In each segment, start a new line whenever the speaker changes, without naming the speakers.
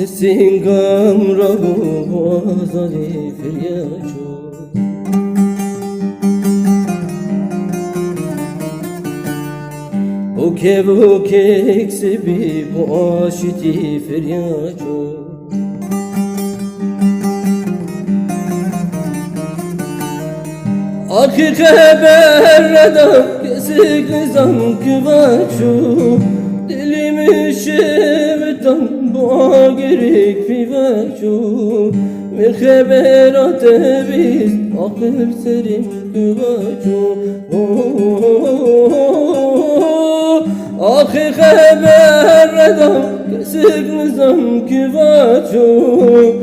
سنگم را بازاری فریاجو اوکه اکسی بی باشیتی فریاجو آخی خبر ندم کسی کزم که بچو دلیم شبتم با گریک فی بچو من خبرات بیز آخر سریم که بچو آخی خبر ندم کسی کزم که بچو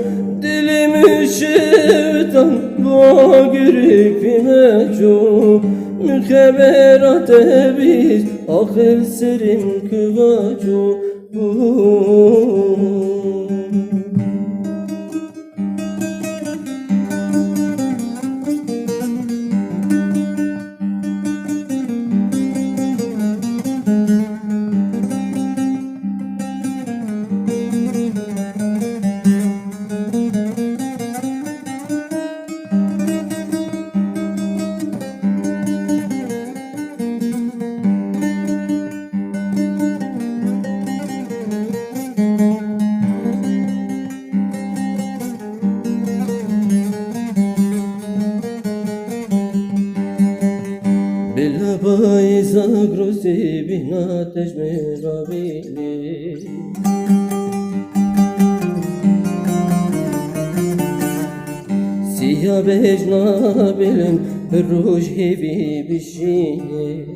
دلیم شبتم با گریک فی بچو من خبرات بیز آخر سریم که بچو Bayza grozi bina tejmira bili Siyah bejna bilim ruj hevi bişini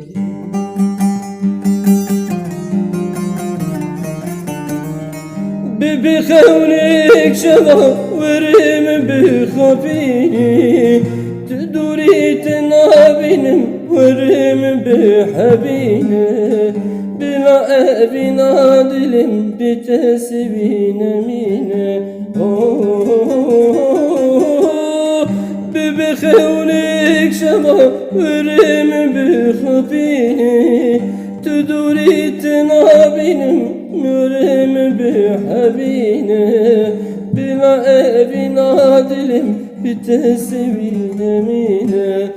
Bibi khawnik şeva verim bi khafini تدوريت نابنم ورم بحبينه بلا أبنا دلم بتسبين مينه ببخونك شبا ورم بخبينه تدوريت نابنم ورم بحبينه بلا أبنا دلم بتسبين مينه